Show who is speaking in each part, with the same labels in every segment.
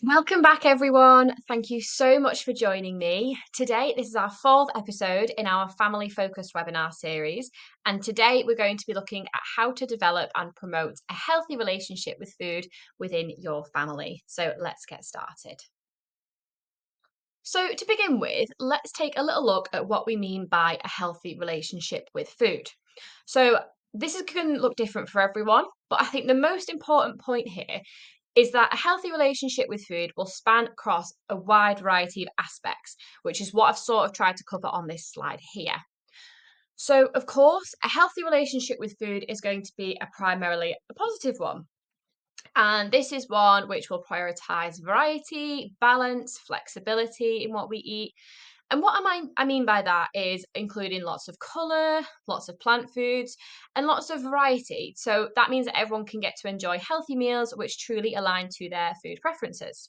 Speaker 1: Welcome back, everyone. Thank you so much for joining me. Today, this is our fourth episode in our family focused webinar series. And today, we're going to be looking at how to develop and promote a healthy relationship with food within your family. So, let's get started. So, to begin with, let's take a little look at what we mean by a healthy relationship with food. So, this is going to look different for everyone, but I think the most important point here is that a healthy relationship with food will span across a wide variety of aspects, which is what I've sort of tried to cover on this slide here. So, of course, a healthy relationship with food is going to be a primarily a positive one. And this is one which will prioritize variety, balance, flexibility in what we eat. And what I mean by that is including lots of colour, lots of plant foods, and lots of variety. So that means that everyone can get to enjoy healthy meals which truly align to their food preferences.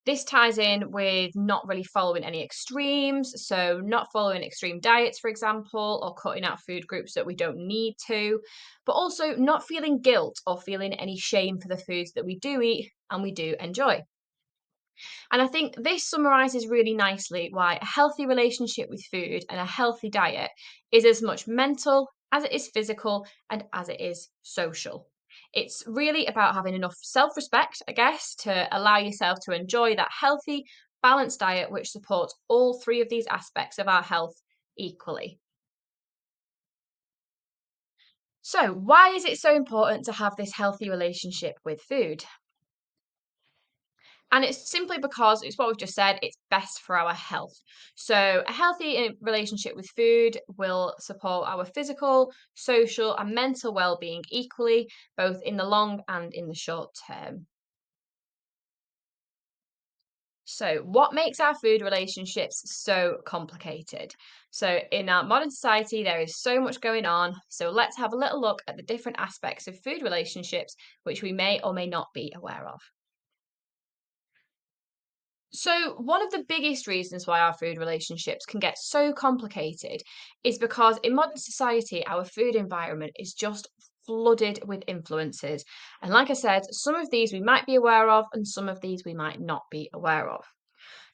Speaker 1: This ties in with not really following any extremes, so not following extreme diets, for example, or cutting out food groups that we don't need to, but also not feeling guilt or feeling any shame for the foods that we do eat and we do enjoy. And I think this summarizes really nicely why a healthy relationship with food and a healthy diet is as much mental as it is physical and as it is social. It's really about having enough self respect, I guess, to allow yourself to enjoy that healthy, balanced diet which supports all three of these aspects of our health equally. So, why is it so important to have this healthy relationship with food? And it's simply because it's what we've just said, it's best for our health. So, a healthy relationship with food will support our physical, social, and mental well being equally, both in the long and in the short term. So, what makes our food relationships so complicated? So, in our modern society, there is so much going on. So, let's have a little look at the different aspects of food relationships which we may or may not be aware of. So, one of the biggest reasons why our food relationships can get so complicated is because in modern society, our food environment is just flooded with influences. And like I said, some of these we might be aware of, and some of these we might not be aware of.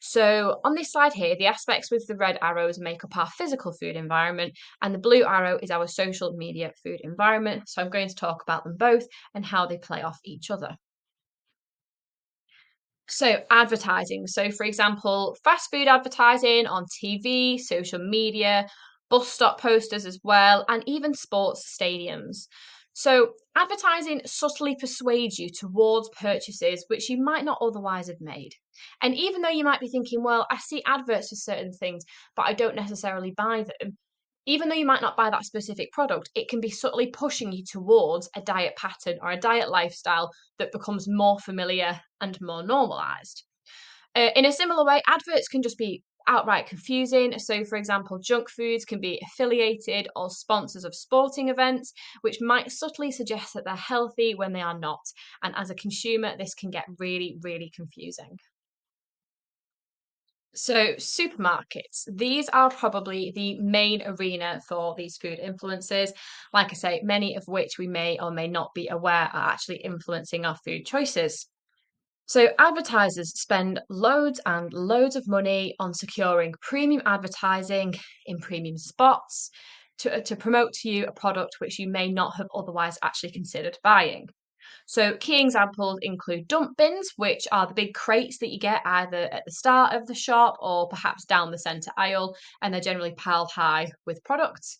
Speaker 1: So, on this slide here, the aspects with the red arrows make up our physical food environment, and the blue arrow is our social media food environment. So, I'm going to talk about them both and how they play off each other. So, advertising. So, for example, fast food advertising on TV, social media, bus stop posters as well, and even sports stadiums. So, advertising subtly persuades you towards purchases which you might not otherwise have made. And even though you might be thinking, well, I see adverts for certain things, but I don't necessarily buy them, even though you might not buy that specific product, it can be subtly pushing you towards a diet pattern or a diet lifestyle that becomes more familiar and more normalized. In a similar way, adverts can just be outright confusing. So, for example, junk foods can be affiliated or sponsors of sporting events, which might subtly suggest that they're healthy when they are not. And as a consumer, this can get really, really confusing. So, supermarkets, these are probably the main arena for these food influences. Like I say, many of which we may or may not be aware are actually influencing our food choices. So, advertisers spend loads and loads of money on securing premium advertising in premium spots to promote to you a product which you may not have otherwise actually considered buying. So, key examples include dump bins, which are the big crates that you get either at the start of the shop or perhaps down the centre aisle, and they're generally piled high with products.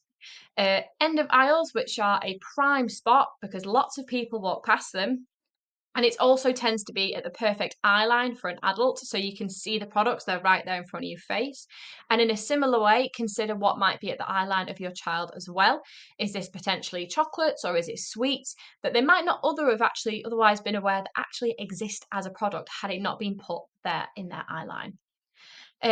Speaker 1: End of aisles, which are a prime spot because lots of people walk past them, and it also tends to be at the perfect eye line for an adult, so you can see the products, they're right there in front of your face. And in a similar way, consider what might be at the eye line of your child as well. Is this potentially chocolates or is it sweets that they might not other have actually otherwise been aware that actually exist as a product had it not been put there in their eye line?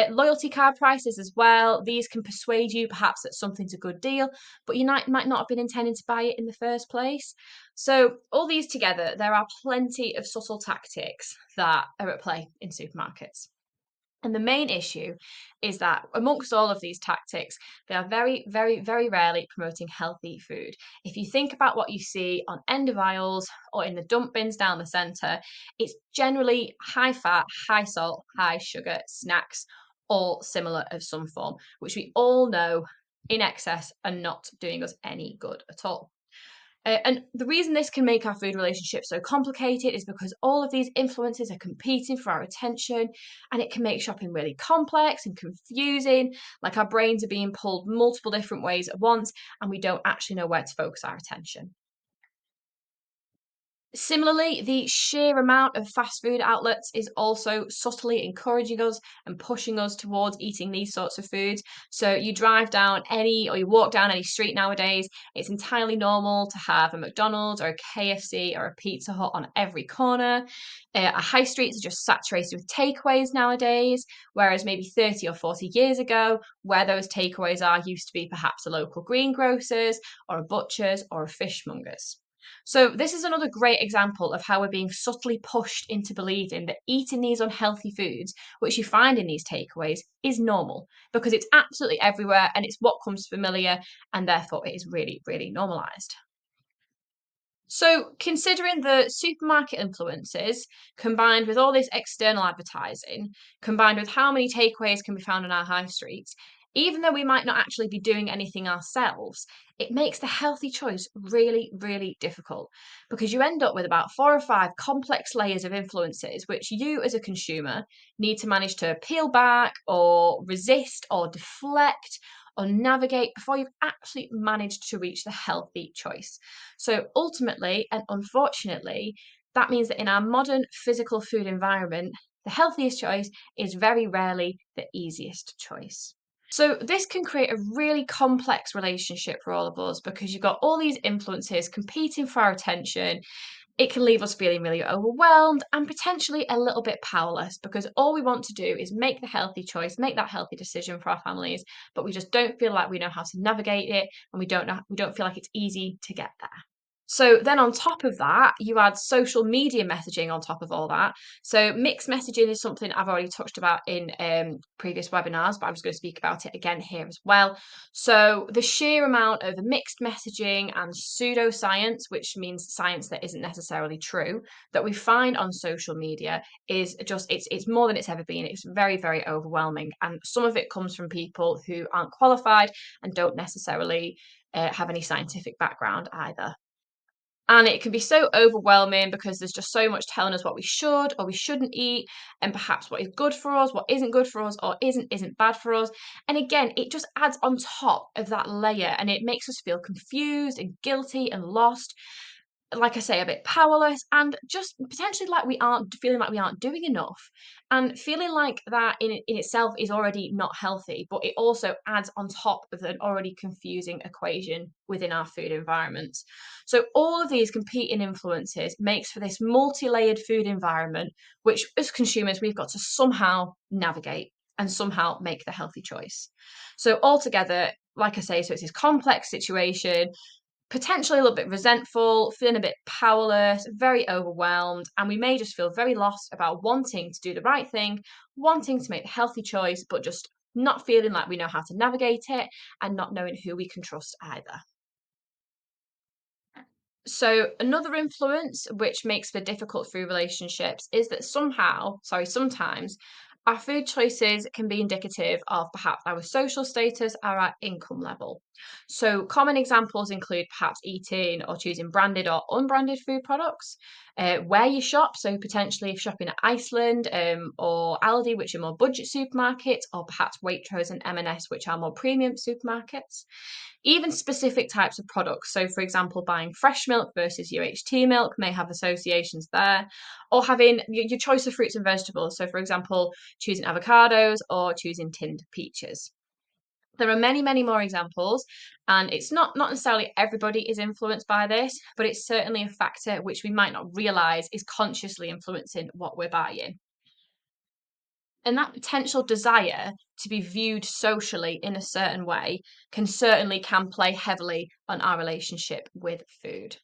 Speaker 1: Loyalty card prices as well. These can persuade you perhaps that something's a good deal, but you might not have been intending to buy it in the first place. So, all these together, there are plenty of subtle tactics that are at play in supermarkets. And the main issue is that amongst all of these tactics, they are very, very, very rarely promoting healthy food. If you think about what you see on end of aisles or in the dump bins down the centre, it's generally high fat, high salt, high sugar snacks, all similar of some form, which we all know in excess are not doing us any good at all. And the reason this can make our food relationship so complicated is because all of these influences are competing for our attention, and it can make shopping really complex and confusing. Like our brains are being pulled multiple different ways at once, and we don't actually know where to focus our attention. Similarly, the sheer amount of fast food outlets is also subtly encouraging us and pushing us towards eating these sorts of foods. So you drive down any or you walk down any street nowadays, it's entirely normal to have a McDonald's or a KFC or a Pizza Hut on every corner. Our high streets are just saturated with takeaways nowadays, whereas maybe 30 or 40 years ago, where those takeaways are used to be perhaps a local greengrocers or a butcher's or a fishmonger's. So, this is another great example of how we're being subtly pushed into believing that eating these unhealthy foods, which you find in these takeaways, is normal because it's absolutely everywhere and it's what comes familiar, and therefore it is really, really normalized. So, considering the supermarket influences combined with all this external advertising, combined with how many takeaways can be found on our high streets, even though we might not actually be doing anything ourselves, it makes the healthy choice really, really difficult because you end up with about 4 or 5 complex layers of influences which you as a consumer need to manage to peel back or resist or deflect or navigate before you've actually managed to reach the healthy choice. So ultimately, and unfortunately, that means that in our modern physical food environment, the healthiest choice is very rarely the easiest choice. So, this can create a really complex relationship for all of us because you've got all these influences competing for our attention. It can leave us feeling really overwhelmed and potentially a little bit powerless because all we want to do is make the healthy choice, make that healthy decision for our families, but we just don't feel like we know how to navigate it, and we don't feel like it's easy to get there. So then on top of that, you add social media messaging on top of all that. So mixed messaging is something I've already touched about in previous webinars, but I'm just going to speak about it again here as well. So the sheer amount of mixed messaging and pseudoscience, which means science that isn't necessarily true, that we find on social media is just it's more than it's ever been. It's very, very overwhelming. And some of it comes from people who aren't qualified and don't necessarily have any scientific background either. And it can be so overwhelming because there's just so much telling us what we should or we shouldn't eat, and perhaps what is good for us, what isn't good for us, or isn't bad for us. And again, it just adds on top of that layer and it makes us feel confused and guilty and lost, like I say, a bit powerless and just potentially like we aren't feeling like we aren't doing enough. And feeling like that in itself is already not healthy, but it also adds on top of an already confusing equation within our food environments. So all of these competing influences makes for this multi-layered food environment, which as consumers we've got to somehow navigate and somehow make the healthy choice. So altogether, like I say, so it's this complex situation, potentially a little bit resentful, feeling a bit powerless, very overwhelmed, and we may just feel very lost about wanting to do the right thing, wanting to make the healthy choice, but just not feeling like we know how to navigate it and not knowing who we can trust either. So, another influence which makes for difficult food relationships is that sometimes our food choices can be indicative of perhaps our social status or our income level. So, common examples include perhaps eating or choosing branded or unbranded food products, where you shop. So, potentially if shopping at Iceland or Aldi, which are more budget supermarkets, or perhaps Waitrose and M&S, which are more premium supermarkets. Even specific types of products. So, for example, buying fresh milk versus UHT milk may have associations there, or having your choice of fruits and vegetables. So, for example, choosing avocados or choosing tinned peaches. There are many, many more examples, and it's not necessarily everybody is influenced by this, but it's certainly a factor which we might not realize is consciously influencing what we're buying. And that potential desire to be viewed socially in a certain way can play heavily on our relationship with food.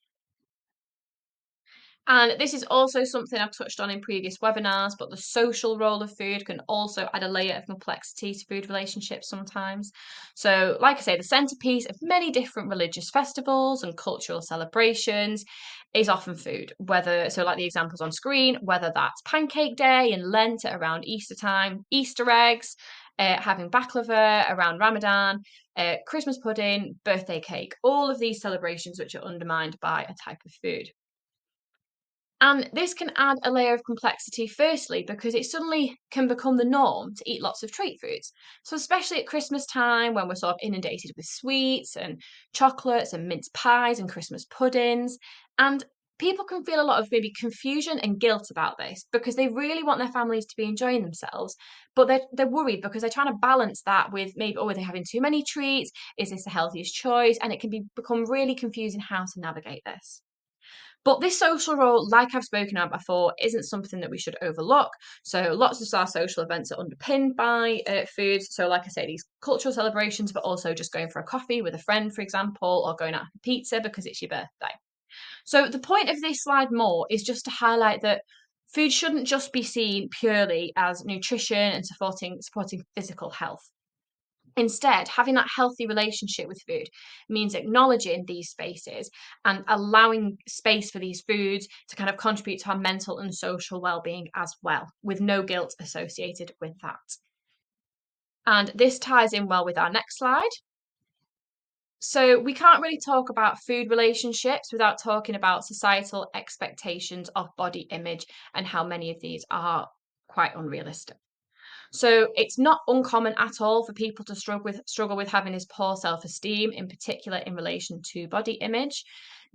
Speaker 1: And this is also something I've touched on in previous webinars, but the social role of food can also add a layer of complexity to food relationships sometimes. So, like I say, the centerpiece of many different religious festivals and cultural celebrations is often food, whether, so like the examples on screen, whether that's Pancake Day in Lent at around Easter time, Easter eggs, having baklava around Ramadan, Christmas pudding, birthday cake, all of these celebrations which are undermined by a type of food. And this can add a layer of complexity, firstly, because it suddenly can become the norm to eat lots of treat foods. So, especially at Christmas time when we're sort of inundated with sweets and chocolates and mince pies and Christmas puddings. And people can feel a lot of maybe confusion and guilt about this because they really want their families to be enjoying themselves, but they're worried because they're trying to balance that with maybe, oh, are they having too many treats? Is this the healthiest choice? And it can become really confusing how to navigate this. But this social role, like I've spoken about before, isn't something that we should overlook. So lots of our social events are underpinned by foods. So, like I say, these cultural celebrations, but also just going for a coffee with a friend, for example, or going out for pizza because it's your birthday. So the point of this slide more is just to highlight that food shouldn't just be seen purely as nutrition and supporting physical health. Instead, having that healthy relationship with food means acknowledging these spaces and allowing space for these foods to kind of contribute to our mental and social well-being as well, with no guilt associated with that. And this ties in well with our next slide. So we can't really talk about food relationships without talking about societal expectations of body image and how many of these are quite unrealistic. So it's not uncommon at all for people to struggle with having this poor self-esteem, in particular in relation to body image.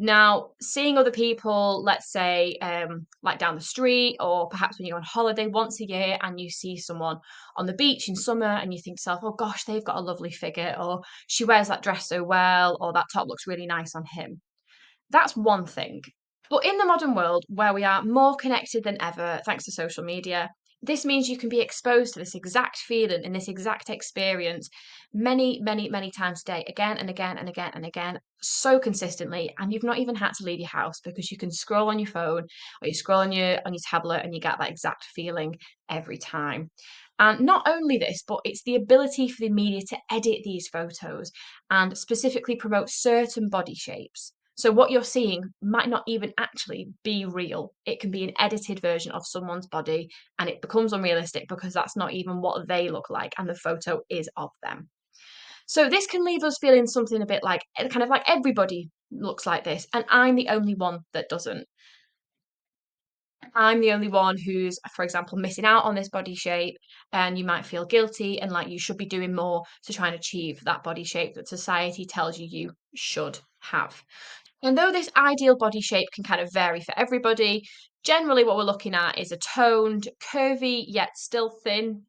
Speaker 1: Now, seeing other people, let's say, like down the street, or perhaps when you're on holiday once a year and you see someone on the beach in summer and you think to yourself, oh gosh, they've got a lovely figure, or she wears that dress so well, or that top looks really nice on him. That's one thing. But in the modern world, where we are more connected than ever, thanks to social media, this means you can be exposed to this exact feeling and this exact experience many, many, many times a day, again and again and again and again, so consistently. And you've not even had to leave your house because you can scroll on your phone or you scroll on your tablet and you get that exact feeling every time. And not only this, but it's the ability for the media to edit these photos and specifically promote certain body shapes. So what you're seeing might not even actually be real. It can be an edited version of someone's body and it becomes unrealistic because that's not even what they look like and the photo is of them. So this can leave us feeling something a bit like kind of like everybody looks like this and I'm the only one that doesn't. I'm the only one who's, for example, missing out on this body shape, and you might feel guilty and like you should be doing more to try and achieve that body shape that society tells you you should have. And though this ideal body shape can kind of vary for everybody, generally what we're looking at is a toned, curvy, yet still thin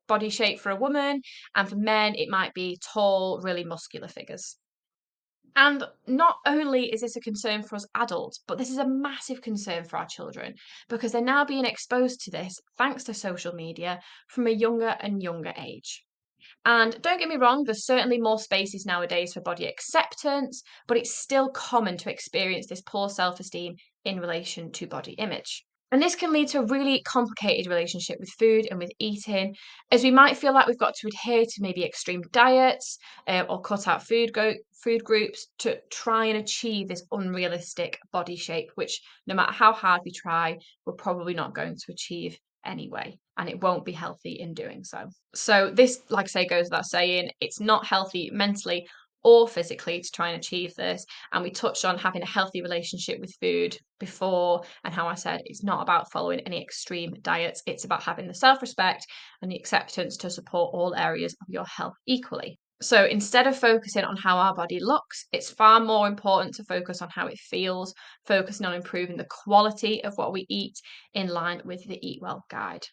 Speaker 1: body shape for a woman. And for men, it might be tall, really muscular figures. And not only is this a concern for us adults, but this is a massive concern for our children because they're now being exposed to this thanks to social media from a younger and younger age. And don't get me wrong, there's certainly more spaces nowadays for body acceptance, but it's still common to experience this poor self esteem in relation to body image. And this can lead to a really complicated relationship with food and with eating, as we might feel like we've got to adhere to maybe extreme diets or cut out food groups to try and achieve this unrealistic body shape, which no matter how hard we try, we're probably not going to achieve anyway, and it won't be healthy in doing so. So this, like I say, goes without saying, it's not healthy mentally or physically to try and achieve this. And we touched on having a healthy relationship with food before, and how I said it's not about following any extreme diets, it's about having the self-respect and the acceptance to support all areas of your health equally. So instead of focusing on how our body looks, it's far more important to focus on how it feels, focusing on improving the quality of what we eat in line with the Eat Well guide.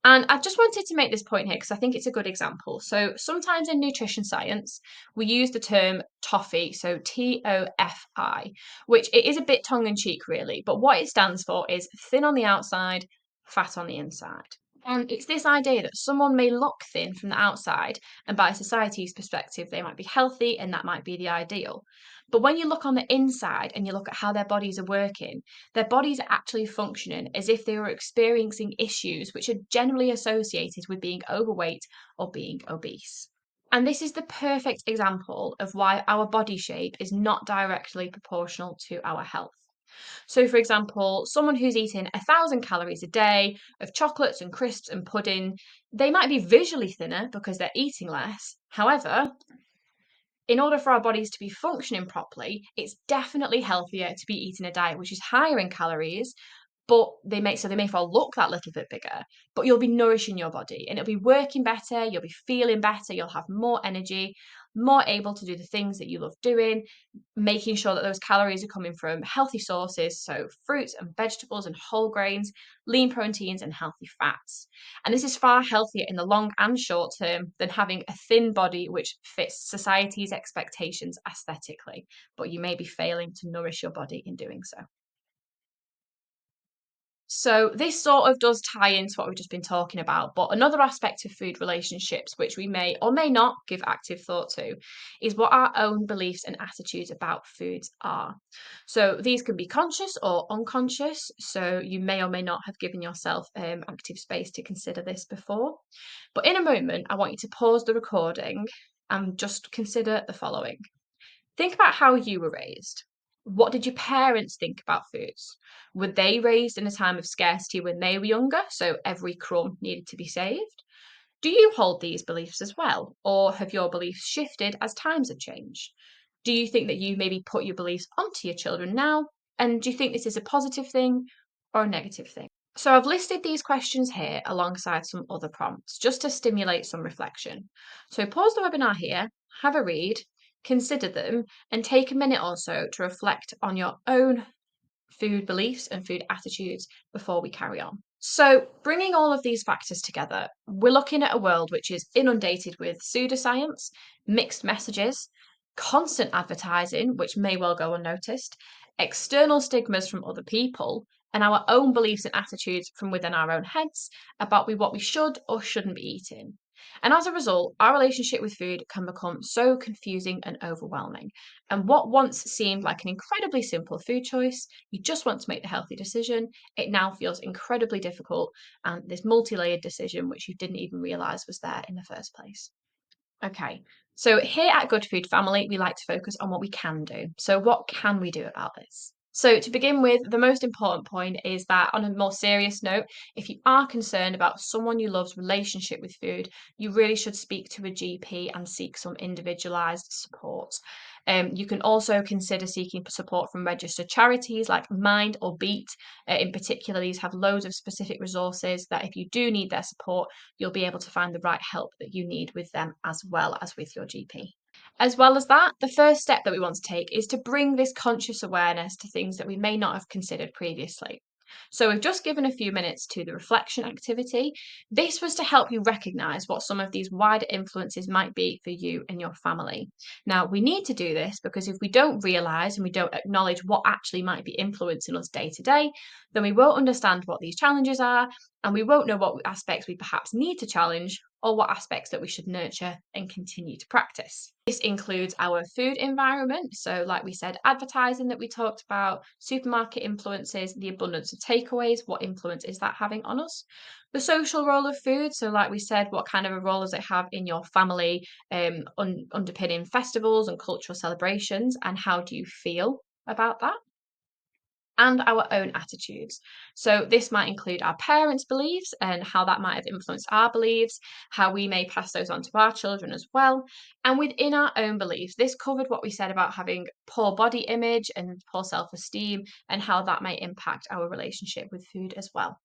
Speaker 1: And I just wanted to make this point here because I think it's a good example. So sometimes in nutrition science, we use the term TOFI, so TOFI, which it is a bit tongue in cheek really, but what it stands for is thin on the outside, fat on the inside. And it's this idea that someone may look thin from the outside, and by society's perspective, they might be healthy and that might be the ideal. But when you look on the inside and you look at how their bodies are working, their bodies are actually functioning as if they were experiencing issues which are generally associated with being overweight or being obese. And this is the perfect example of why our body shape is not directly proportional to our health. So, for example, someone who's eating 1,000 calories a day of chocolates and crisps and pudding, they might be visually thinner because they're eating less. However, in order for our bodies to be functioning properly, it's definitely healthier to be eating a diet which is higher in calories, but they may well look that little bit bigger, but you'll be nourishing your body and it'll be working better, you'll be feeling better, you'll have more energy, more able to do the things that you love doing, making sure that those calories are coming from healthy sources, so fruits and vegetables and whole grains, lean proteins and healthy fats. And this is far healthier in the long and short term than having a thin body which fits society's expectations aesthetically, but you may be failing to nourish your body in doing so. So this sort of does tie into what we've just been talking about, but another aspect of food relationships, which we may or may not give active thought to, is what our own beliefs and attitudes about foods are. So these can be conscious or unconscious, so you may or may not have given yourself active space to consider this before. But in a moment, I want you to pause the recording and just consider the following. Think about how you were raised. What did your parents think about foods? Were they raised in a time of scarcity when they were younger, so every crumb needed to be saved? Do you hold these beliefs as well, or have your beliefs shifted as times have changed? Do you think that you maybe put your beliefs onto your children now? And do you think this is a positive thing or a negative thing? So I've listed these questions here alongside some other prompts just to stimulate some reflection. So pause the webinar here, have a read, consider them, and take a minute or so to reflect on your own food beliefs and food attitudes before we carry on. So, bringing all of these factors together, we're looking at a world which is inundated with pseudoscience, mixed messages, constant advertising, which may well go unnoticed, external stigmas from other people, and our own beliefs and attitudes from within our own heads about what we should or shouldn't be eating. And as a result, our relationship with food can become so confusing and overwhelming. And what once seemed like an incredibly simple food choice, you just want to make the healthy decision, it now feels incredibly difficult and this multi-layered decision which you didn't even realize was there in the first place. Okay, so here at Good Food Family, we like to focus on what we can do. So, what can we do about this? So, to begin with, the most important point is that on a more serious note, if you are concerned about someone you love's relationship with food, you really should speak to a GP and seek some individualized support. You can also consider seeking support from registered charities like Mind or Beat. In particular, these have loads of specific resources that if you do need their support, you'll be able to find the right help that you need with them as well as with your GP. As well as that, the first step that we want to take is to bring this conscious awareness to things that we may not have considered previously. So, we've just given a few minutes to the reflection activity. This was to help you recognize what some of these wider influences might be for you and your family. Now, we need to do this because if we don't realize and we don't acknowledge what actually might be influencing us day to day, then we won't understand what these challenges are and we won't know what aspects we perhaps need to challenge or what aspects that we should nurture and continue to practice. This includes our food environment, so like we said, advertising that we talked about, supermarket influences, the abundance of takeaways, what influence is that having on us? The social role of food, so like we said, what kind of a role does it have in your family, underpinning festivals and cultural celebrations, and how do you feel about that? And our own attitudes. So, this might include our parents' beliefs and how that might have influenced our beliefs, how we may pass those on to our children as well. And within our own beliefs, this covered what we said about having poor body image and poor self esteem, and how that may impact our relationship with food as well.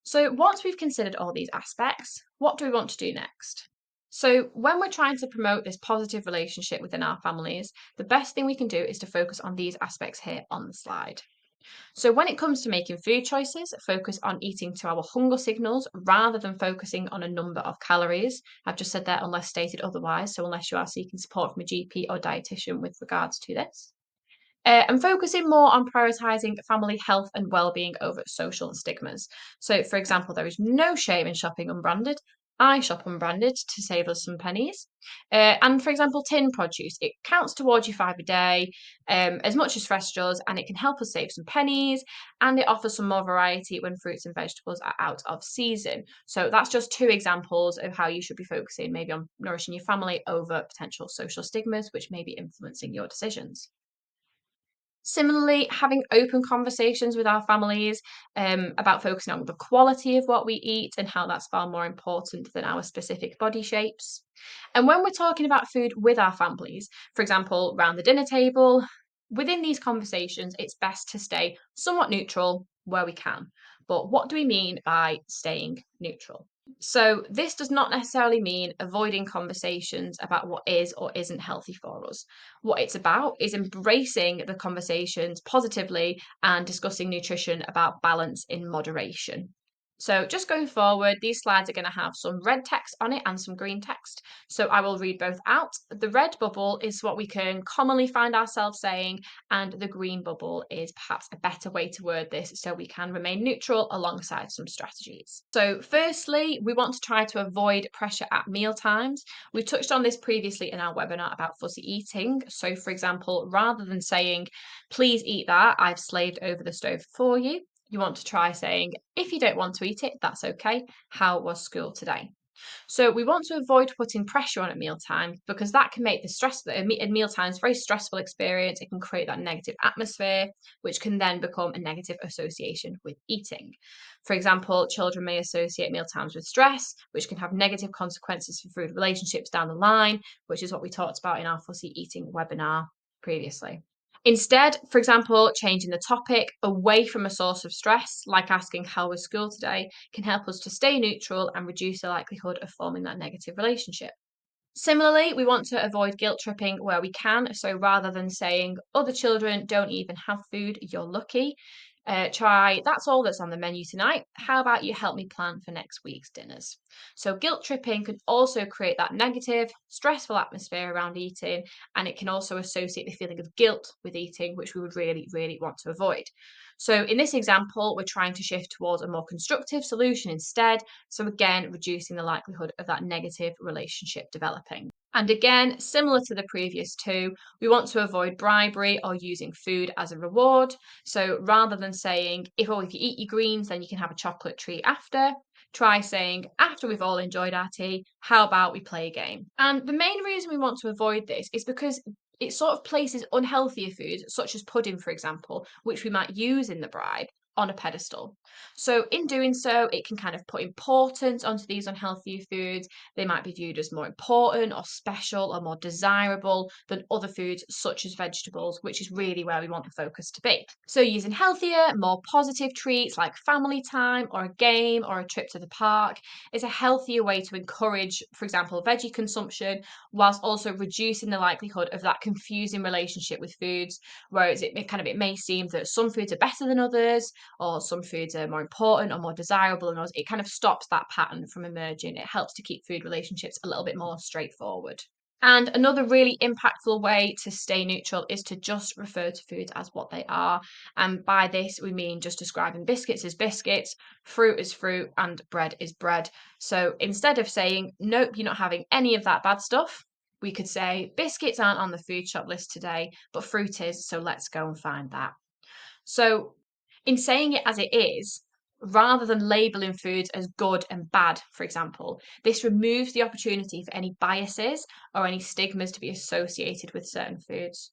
Speaker 1: So, once we've considered all these aspects, what do we want to do next? So, when we're trying to promote this positive relationship within our families, the best thing we can do is to focus on these aspects here on the slide. So, when it comes to making food choices, focus on eating to our hunger signals rather than focusing on a number of calories. I've just said that unless stated otherwise, so unless you are seeking support from a GP or dietitian with regards to this. And focusing more on prioritising family health and well-being over social stigmas. So, for example, there is no shame in shopping unbranded. I shop unbranded to save us some pennies. And for example, tin produce, it counts towards your five a day, as much as fresh does, and it can help us save some pennies, and it offers some more variety when fruits and vegetables are out of season. So that's just two examples of how you should be focusing maybe on nourishing your family over potential social stigmas, which may be influencing your decisions. Similarly, having open conversations with our families about focusing on the quality of what we eat and how that's far more important than our specific body shapes. And when we're talking about food with our families, for example, around the dinner table, within these conversations, it's best to stay somewhat neutral where we can. But what do we mean by staying neutral? So, this does not necessarily mean avoiding conversations about what is or isn't healthy for us. What it's about is embracing the conversations positively and discussing nutrition about balance in moderation. So, just going forward, these slides are going to have some red text on it and some green text. So, I will read both out. The red bubble is what we can commonly find ourselves saying, and the green bubble is perhaps a better way to word this so we can remain neutral alongside some strategies. So, firstly, we want to try to avoid pressure at meal times. We touched on this previously in our webinar about fussy eating. So, for example, rather than saying, please eat that, I've slaved over the stove for you, you want to try saying, if you don't want to eat it, that's okay. How was school today? So we want to avoid putting pressure on at mealtime because that can make the stress at mealtimes very stressful experience. It can create that negative atmosphere, which can then become a negative association with eating. For example, children may associate mealtimes with stress, which can have negative consequences for food relationships down the line, which is what we talked about in our fussy eating webinar previously. Instead, for example, changing the topic away from a source of stress, like asking how was school today, can help us to stay neutral and reduce the likelihood of forming that negative relationship. Similarly, we want to avoid guilt tripping where we can. So rather than saying, other children don't even have food, you're lucky, try, that's all that's on the menu tonight. How about you help me plan for next week's dinners? So, guilt tripping can also create that negative, stressful atmosphere around eating, and it can also associate the feeling of guilt with eating, which we would really, really want to avoid. So, in this example, we're trying to shift towards a more constructive solution instead. So, again, reducing the likelihood of that negative relationship developing. And again, similar to the previous two, we want to avoid bribery or using food as a reward. So rather than saying, if you eat your greens, then you can have a chocolate treat after, try saying, after we've all enjoyed our tea, how about we play a game? And the main reason we want to avoid this is because it sort of places unhealthier foods, such as pudding, for example, which we might use in the bribe, on a pedestal. So, in doing so, it can kind of put importance onto these unhealthier foods. They might be viewed as more important or special or more desirable than other foods, such as vegetables, which is really where we want the focus to be. So, using healthier, more positive treats like family time or a game or a trip to the park is a healthier way to encourage, for example, veggie consumption, whilst also reducing the likelihood of that confusing relationship with foods. Whereas it may seem that some foods are better than others, or some foods are more important or more desirable than others. It kind of stops that pattern from emerging. It helps to keep food relationships a little bit more straightforward. And another really impactful way to stay neutral is to just refer to foods as what they are. And by this, we mean just describing biscuits as biscuits, fruit as fruit, and bread is bread. So instead of saying, nope, you're not having any of that bad stuff, we could say, biscuits aren't on the food shop list today, but fruit is, so let's go and find that. So, in saying it as it is, rather than labeling foods as good and bad, for example, this removes the opportunity for any biases or any stigmas to be associated with certain foods.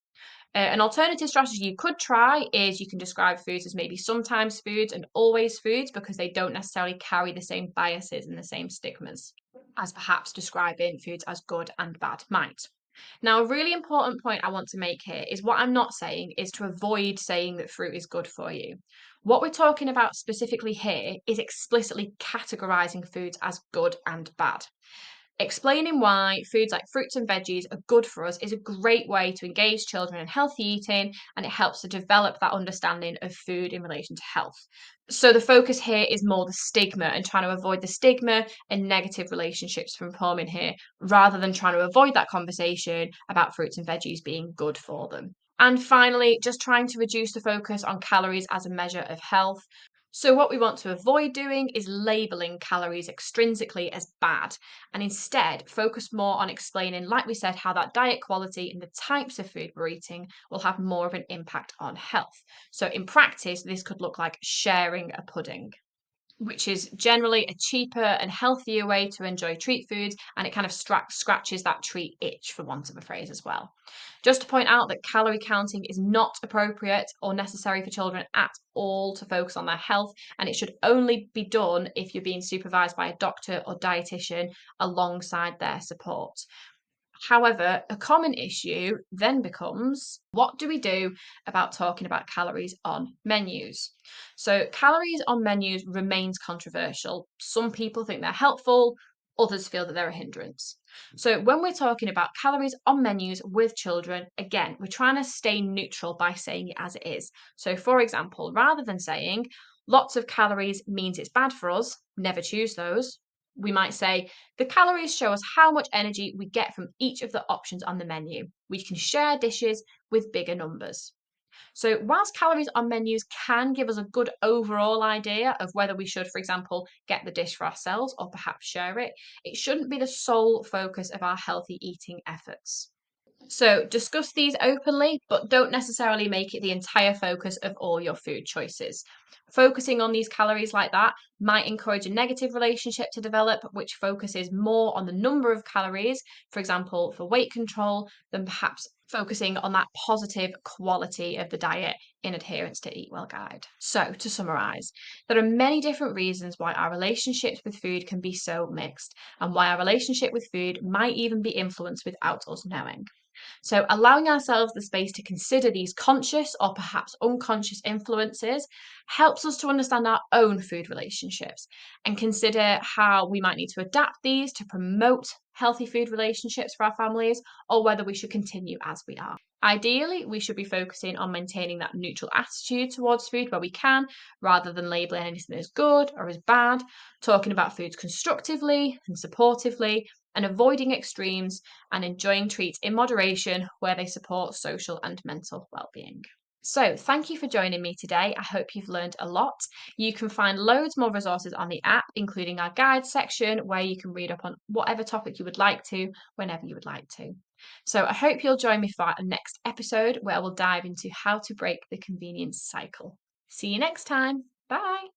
Speaker 1: An alternative strategy you could try is you can describe foods as maybe sometimes foods and always foods because they don't necessarily carry the same biases and the same stigmas as perhaps describing foods as good and bad might. Now, a really important point I want to make here is what I'm not saying is to avoid saying that fruit is good for you. What we're talking about specifically here is explicitly categorizing foods as good and bad. Explaining why foods like fruits and veggies are good for us is a great way to engage children in healthy eating, and it helps to develop that understanding of food in relation to health. So the focus here is more the stigma and trying to avoid the stigma and negative relationships from forming here, rather than trying to avoid that conversation about fruits and veggies being good for them. And finally, just trying to reduce the focus on calories as a measure of health. So, what we want to avoid doing is labeling calories extrinsically as bad, and instead focus more on explaining, like we said, how that diet quality and the types of food we're eating will have more of an impact on health. So, in practice, this could look like sharing a pudding, which is generally a cheaper and healthier way to enjoy treat foods, and it kind of scratches that treat itch, for want of a phrase, as well. Just to point out that calorie counting is not appropriate or necessary for children at all to focus on their health, and it should only be done if you're being supervised by a doctor or dietitian alongside their support. However, a common issue then becomes, what do we do about talking about calories on menus? So, calories on menus remains controversial. Some people think they're helpful, others feel that they're a hindrance. So, when we're talking about calories on menus with children, again, we're trying to stay neutral by saying it as it is. So, for example, rather than saying lots of calories means it's bad for us, never choose those, we might say the calories show us how much energy we get from each of the options on the menu. We can share dishes with bigger numbers. So, whilst calories on menus can give us a good overall idea of whether we should, for example, get the dish for ourselves or perhaps share it, it shouldn't be the sole focus of our healthy eating efforts. So, discuss these openly, but don't necessarily make it the entire focus of all your food choices. Focusing on these calories like that might encourage a negative relationship to develop, which focuses more on the number of calories, for example, for weight control, than perhaps focusing on that positive quality of the diet in adherence to Eat Well Guide. So, to summarize, there are many different reasons why our relationships with food can be so mixed, and why our relationship with food might even be influenced without us knowing. So, allowing ourselves the space to consider these conscious or perhaps unconscious influences helps us to understand our own food relationships and consider how we might need to adapt these to promote healthy food relationships for our families, or whether we should continue as we are. Ideally, we should be focusing on maintaining that neutral attitude towards food where we can, rather than labeling anything as good or as bad, talking about foods constructively and supportively, and avoiding extremes and enjoying treats in moderation where they support social and mental well-being. So, thank you for joining me today. I hope you've learned a lot. You can find loads more resources on the app, including our guide section, where you can read up on whatever topic you would like to, whenever you would like to. So, I hope you'll join me for our next episode, where we'll dive into how to break the convenience cycle. See you next time. Bye.